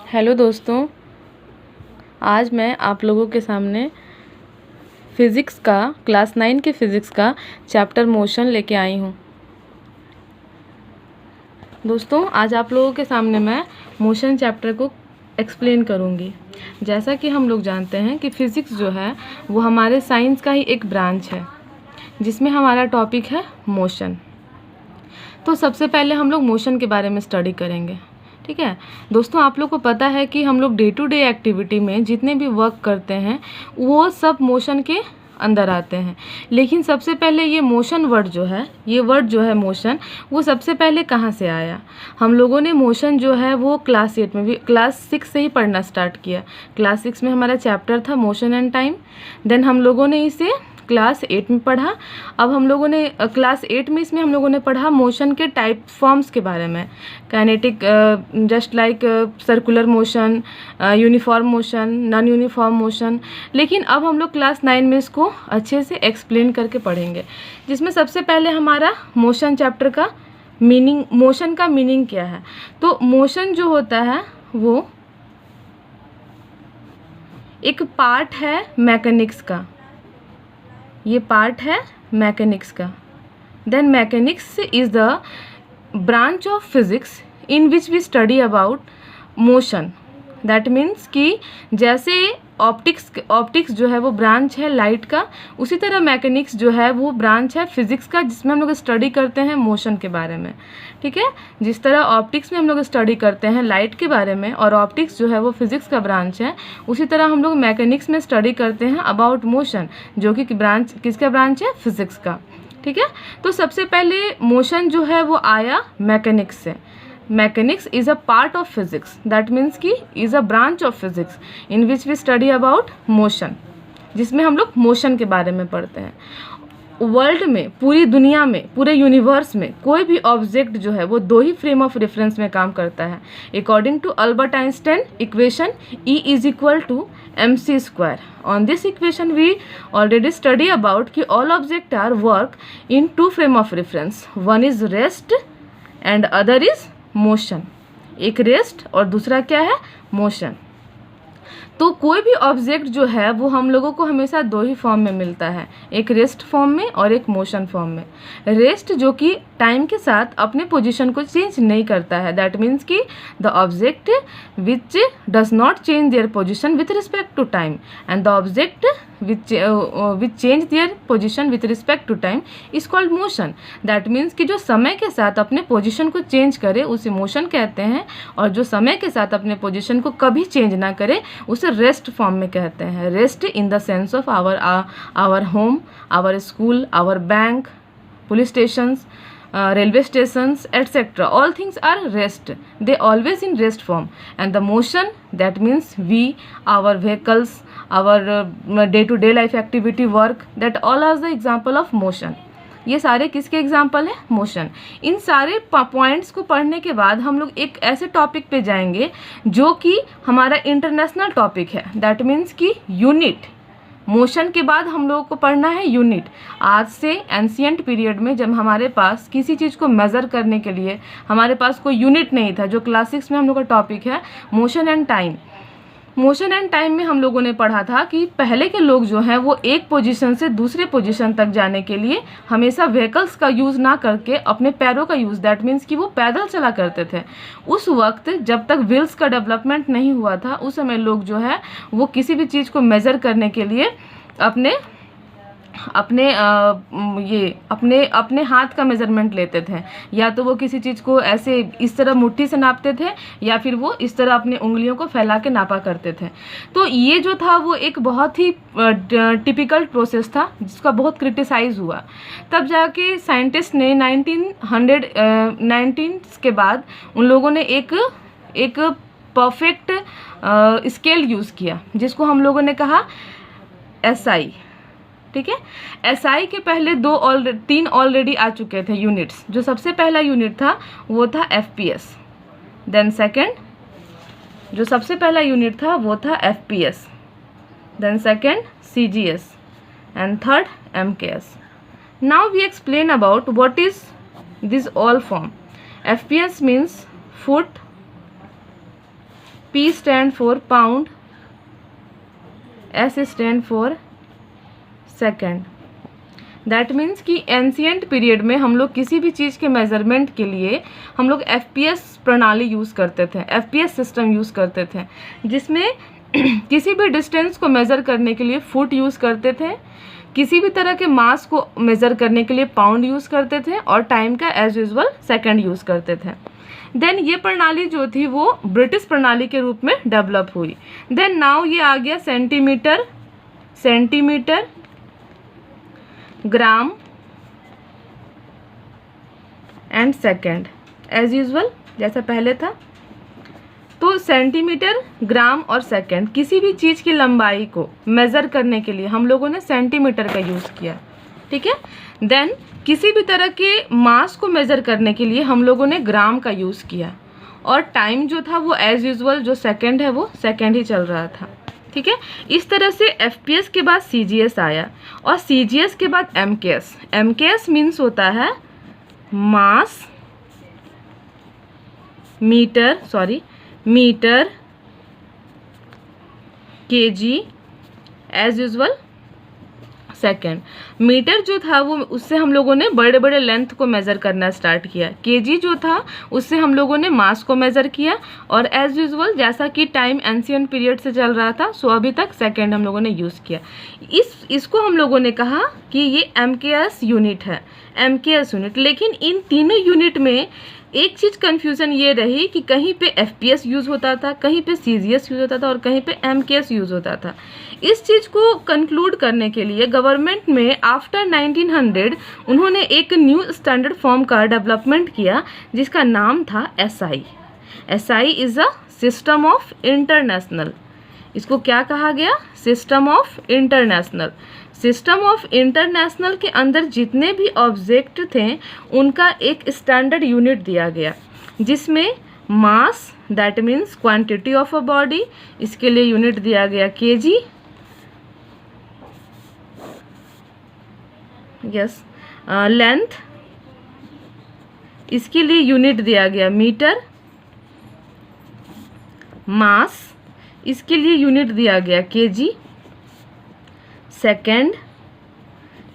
Hello दोस्तों, आज मैं आप लोगों के सामने फ़िज़िक्स का क्लास 9 के फ़िज़िक्स का चैप्टर मोशन लेके आई हूँ। दोस्तों, आज आप लोगों के सामने मैं मोशन चैप्टर को एक्सप्लेन करूँगी। जैसा कि हम लोग जानते हैं कि फ़िज़िक्स जो है वो हमारे साइंस का ही एक ब्रांच है, जिसमें हमारा टॉपिक है मोशन। तो सबसे पहले हम लोग मोशन के बारे में स्टडी करेंगे। ठीक है दोस्तों, आप लोग को पता है कि हम लोग डे टू डे एक्टिविटी में जितने भी वर्क करते हैं वो सब मोशन के अंदर आते हैं। लेकिन सबसे पहले ये मोशन वर्ड जो है, ये वर्ड जो है मोशन, वो सबसे पहले कहाँ से आया? हम लोगों ने मोशन जो है वो क्लास 8 में भी, क्लास 6 से ही पढ़ना स्टार्ट किया। क्लास 6 में हमारा चैप्टर था मोशन एंड टाइम। देन हम लोगों ने इसे क्लास 8 में पढ़ा। अब हम लोगों ने क्लास 8 में इसमें हम लोगों ने पढ़ा मोशन के टाइप फॉर्म्स के बारे में। Kinetic, just like circular motion, uniform motion, non uniform motion. लेकिन अब हम लोग क्लास 9 में इसको अच्छे से एक्सप्लेन करके पढ़ेंगे, जिसमें सबसे पहले हमारा मोशन चैप्टर का मीनिंग, मोशन का मीनिंग क्या है। तो मोशन जो होता है वो एक पार्ट है मैकेनिक्स का, ये पार्ट है मैकेनिक्स का। Then mechanics is the branch of physics in which we study about motion. That means कि जैसे ऑप्टिक्स जो है वो ब्रांच है लाइट का, उसी तरह मैकेनिक्स जो है वो ब्रांच है फिजिक्स का, जिसमें हम लोग स्टडी करते हैं मोशन के बारे में। ठीक है, जिस तरह ऑप्टिक्स में हम लोग स्टडी करते हैं लाइट के बारे में और ऑप्टिक्स जो है वो फिजिक्स का ब्रांच है, उसी तरह हम लोग मैकेनिक्स में स्टडी करते हैं अबाउट मोशन, जो कि ब्रांच किसका ब्रांच है? फिजिक्स का। ठीक है, तो सबसे पहले मोशन जो है वो आया मैकेनिक्स से। Mechanics is a part of physics, that means कि is a branch of physics in which we study about motion, जिसमें हम लोग मोशन के बारे में पढ़ते हैं। वर्ल्ड में, पूरी दुनिया में, पूरे यूनिवर्स में कोई भी ऑब्जेक्ट जो है वो दो ही फ्रेम ऑफ रेफरेंस में काम करता है। According to Albert Einstein equation, E is equal to mc square. On this equation we already study about कि all object are work in two frame of reference, one is rest and other is motion. एक rest और दूसरा क्या है? Motion. तो कोई भी object जो है वो हम लोगों को हमेशा दो ही फॉर्म में मिलता है, एक रेस्ट फॉर्म में और एक मोशन फॉर्म में। रेस्ट जो कि टाइम के साथ अपने पोजीशन को चेंज नहीं करता है, दैट मीन्स कि the object which does not change their position with respect to time and the object which change their position with respect to time is called motion. That means कि जो समय के साथ अपने पोजीशन को change करे उसे मोशन कहते हैं, और जो समय के साथ अपने पोजीशन को कभी चेंज ना करे उसे रेस्ट फॉर्म में कहते हैं। Rest in the sense of our home, our school, our bank, police stations, railway stations, etc. All things are rest. They always in rest form. And the motion, that means we, our vehicles, our day-to-day life activity, work, that all are the example of motion. ये सारे किसके example है? Motion. इन सारे points को पढ़ने के बाद हम लोग एक ऐसे टॉपिक पे जाएंगे जो कि हमारा इंटरनेशनल टॉपिक है, दैट मीन्स कि यूनिट। मोशन के बाद हम लोगों को पढ़ना है यूनिट। आज से एंशियंट पीरियड में जब हमारे पास किसी चीज़ को मेज़र करने के लिए हमारे पास कोई यूनिट नहीं था, जो क्लास 6 में हम लोग का टॉपिक है motion and time. Motion and time में हम लोगों ने पढ़ा था कि पहले के लोग जो हैं वो एक पोजीशन से दूसरे पोजीशन तक जाने के लिए हमेशा व्हीकल्स का यूज़ ना करके अपने पैरों का यूज़, दैट मीन्स कि वो पैदल चला करते थे। उस वक्त जब तक व्हील्स का डेवलपमेंट नहीं हुआ था, उस समय लोग जो है वो किसी भी चीज़ को मेज़र करने के लिए अपने हाथ का मेजरमेंट लेते थे, या तो वो किसी चीज़ को ऐसे इस तरह मुट्ठी से नापते थे, या फिर वो इस तरह अपनी उंगलियों को फैला के नापा करते थे। तो ये जो था वो एक बहुत ही टिपिकल प्रोसेस था, जिसका बहुत क्रिटिसाइज हुआ। तब जाके साइंटिस्ट ने 1919 के बाद उन लोगों ने एक परफेक्ट स्केल यूज़ किया, जिसको हम लोगों ने कहा SI। ठीक है, SI के पहले तीन ऑलरेडी आ चुके थे यूनिट्स। जो सबसे पहला यूनिट था वो था FPS। देन सेकंड, जो सबसे पहला यूनिट था वो था FPS। Then second CGS and third MKS। Now we explain about what is this all form. FPS means foot, P stand for pound, S stand for second. That means कि ancient period में हम लोग किसी भी चीज़ के measurement के लिए हम लोग FPS प्रणाली यूज़ करते थे, FPS सिस्टम यूज़ करते थे, जिसमें किसी भी डिस्टेंस को मेज़र करने के लिए फुट यूज़ करते थे, किसी भी तरह के मास को मेज़र करने के लिए पाउंड यूज़ करते थे, और टाइम का एज यूजुअल सेकंड यूज़ करते थे। देन ये प्रणाली जो थी वो ब्रिटिश प्रणाली के रूप में डेवलप हुई। देन नाउ ये आ गया centimetre, gram and second, as usual जैसा पहले था। तो सेंटीमीटर, ग्राम और सेकंड, किसी भी चीज़ की लंबाई को मेज़र करने के लिए हम लोगों ने सेंटीमीटर का यूज़ किया, ठीक है। देन किसी भी तरह के मास को मेज़र करने के लिए हम लोगों ने ग्राम का यूज़ किया, और टाइम जो था वो एज यूजुअल जो सेकंड है वो सेकंड ही चल रहा था, ठीक है। इस तरह से FPS के बाद CGS आया, और CGS के बाद MKS। MKS मीन्स होता है mass metre kg as usual second. Metre जो था वो उससे हम लोगों ने बड़े बड़े लेंथ को मेज़र करना स्टार्ट किया। kg जो था उससे हम लोगों ने मास को मेज़र किया, और एज यूजुअल जैसा कि टाइम एंशियंट पीरियड से चल रहा था सो अभी तक सेकेंड हम लोगों ने यूज़ किया। इसको हम लोगों ने कहा कि ये MKS यूनिट है, MKS यूनिट। लेकिन इन तीनों यूनिट में एक चीज़ कन्फ्यूज़न ये रही कि कहीं पे FPS यूज़ होता था, कहीं पे CGS यूज़ होता था, और कहीं पे MKS यूज़ होता था। इस चीज़ को कंक्लूड करने के लिए गवर्नमेंट में आफ्टर 1900 उन्होंने एक न्यू स्टैंडर्ड फॉर्म का डेवलपमेंट किया जिसका नाम था SI। SI is a system of international. इसको क्या कहा गया? System of international. System of international के अंदर जितने भी ऑब्जेक्ट थे उनका एक स्टैंडर्ड यूनिट दिया गया, जिसमें mass that means quantity of a body, इसके लिए यूनिट दिया गया kg, यस। लेंथ, इसके लिए यूनिट दिया गया मीटर। मास, इसके लिए यूनिट दिया गया kg। सेकेंड,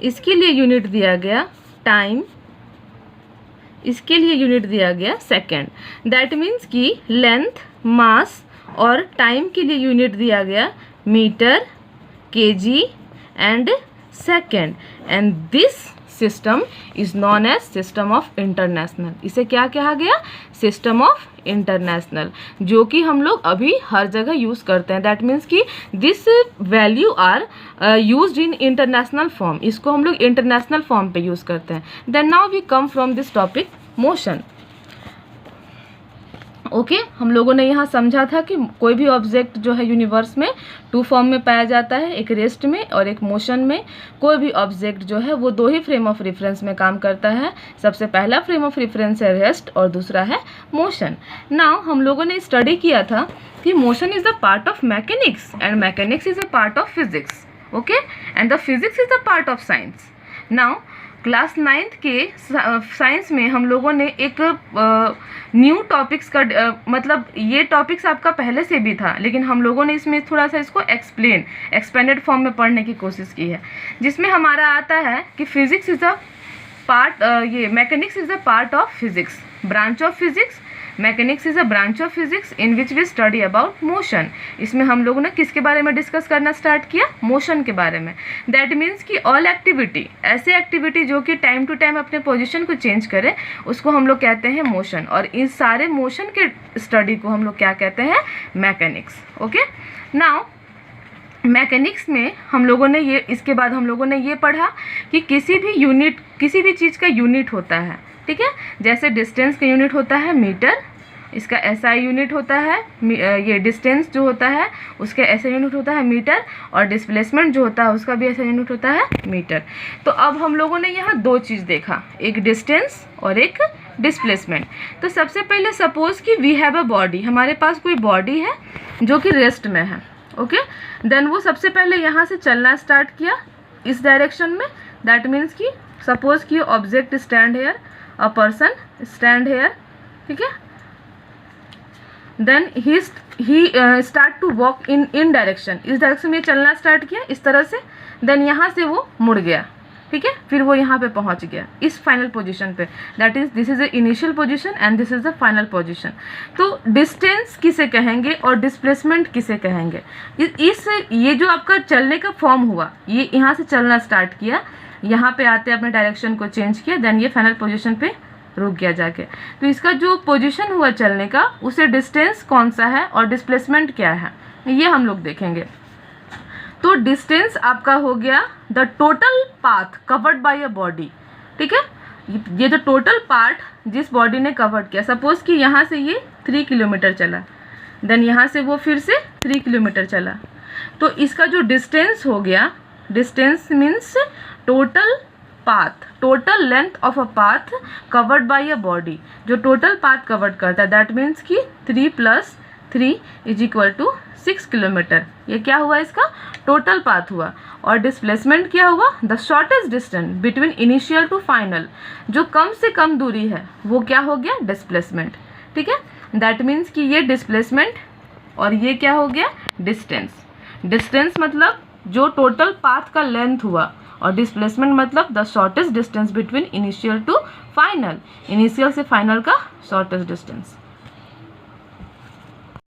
इसके लिए यूनिट दिया गया टाइम, इसके लिए यूनिट दिया गया सेकेंड। दैट मीन्स कि लेंथ, मास और टाइम के लिए यूनिट दिया गया metre, kg and second. And this system is known as system of international. इसे क्या कहा गया? सिस्टम ऑफ इंटरनेशनल, जो कि हम लोग अभी हर जगह यूज़ करते हैं। दैट मीन्स कि this value are used in international form. इसको हम लोग इंटरनेशनल फॉर्म पे यूज़ करते हैं। Then now we come from this topic motion. Okay, हम लोगों ने यहाँ समझा था कि कोई भी ऑब्जेक्ट जो है यूनिवर्स में टू फॉर्म में पाया जाता है, एक रेस्ट में और एक मोशन में। कोई भी ऑब्जेक्ट जो है वो दो ही फ्रेम ऑफ रेफरेंस में काम करता है। सबसे पहला फ्रेम ऑफ रेफरेंस है रेस्ट और दूसरा है मोशन। नाउ हम लोगों ने स्टडी किया था कि motion is the part of mechanics and mechanics is a part of physics, okay, and the physics is the part of science. Now class 9th के साइंस में हम लोगों ने एक न्यू टॉपिक्स का मतलब ये टॉपिक्स आपका पहले से भी था, लेकिन हम लोगों ने इसमें थोड़ा सा इसको एक्सपेंडेड फॉर्म में पढ़ने की कोशिश की है, जिसमें हमारा आता है कि फिजिक्स इज अ पार्ट, ये mechanics is a part of physics, branch of physics. Mechanics is a branch of physics in which we study about motion. इसमें हम लोगों ने किसके बारे में डिस्कस करना स्टार्ट किया? मोशन के बारे में। दैट मीन्स कि ऑल एक्टिविटी, ऐसे एक्टिविटी जो कि टाइम टू टाइम अपने पोजीशन को चेंज करे, उसको हम लोग कहते हैं मोशन। और इस सारे मोशन के स्टडी को हम लोग क्या कहते हैं? मैकेनिक्स। ओके, नाउ मैकेनिक्स में हम लोगों ने ये, इसके बाद हम लोगों ने ये पढ़ा कि किसी भी चीज़ का यूनिट होता है, ठीक है। जैसे डिस्टेंस का यूनिट होता है मीटर, इसका SI यूनिट होता है, ये डिस्टेंस जो होता है उसका SI यूनिट होता है मीटर, और डिस्प्लेसमेंट जो होता है उसका भी SI यूनिट होता है मीटर। तो अब हम लोगों ने यहाँ दो चीज़ देखा, एक डिस्टेंस और एक डिस्प्लेसमेंट। तो सबसे पहले सपोज कि वी हैव अ बॉडी, हमारे पास कोई बॉडी है जो कि रेस्ट में है, ओके। देन वो सबसे पहले यहाँ से चलना स्टार्ट किया इस डायरेक्शन में। दैट मीन्स कि सपोज कि object stand here, a person stand here, ठीक है। Then he start to walk in direction, इस डायरेक्शन में चलना स्टार्ट किया इस तरह से, देन यहाँ से वो मुड़ गया, ठीक है, फिर वो यहाँ पे पहुँच गया इस फाइनल पोजीशन पे, that is this is the initial position and this is the final position. तो डिस्टेंस किसे कहेंगे और डिस्प्लेसमेंट किसे कहेंगे? ये जो आपका चलने का फॉर्म हुआ, ये यहाँ से चलना स्टार्ट किया, यहाँ पे आते अपने डायरेक्शन को चेंज किया, देन ये फाइनल पोजीशन पे रुक गया जाके। तो इसका जो पोजीशन हुआ चलने का, उसे डिस्टेंस कौन सा है और डिस्प्लेसमेंट क्या है, ये हम लोग देखेंगे। तो डिस्टेंस आपका हो गया the total path covered by a body, ठीक है, ये जो टोटल पार्ट जिस बॉडी ने कवर किया, सपोज कि यहाँ से ये 3 किलोमीटर चला, देन यहाँ से वो फिर से 3 किलोमीटर चला, तो इसका जो डिस्टेंस हो गया, distance means total path, total length of a path covered by a body, जो टोटल पाथ कवर्ड करता है, दैट मीन्स कि 3 + 3 = 6 किलोमीटर, ये क्या हुआ, इसका टोटल पाथ हुआ। और डिस्प्लेसमेंट क्या हुआ, the shortest distance between initial to final, जो कम से कम दूरी है वो क्या हो गया, डिस्प्लेसमेंट, ठीक है। दैट मीन्स कि ये डिस्प्लेसमेंट और ये क्या हो गया, डिस्टेंस। डिस्टेंस मतलब जो टोटल पाथ का लेंथ हुआ, और डिस्प्लेसमेंट मतलब the shortest distance between initial to final, initial से फाइनल का शॉर्टेस्ट डिस्टेंस।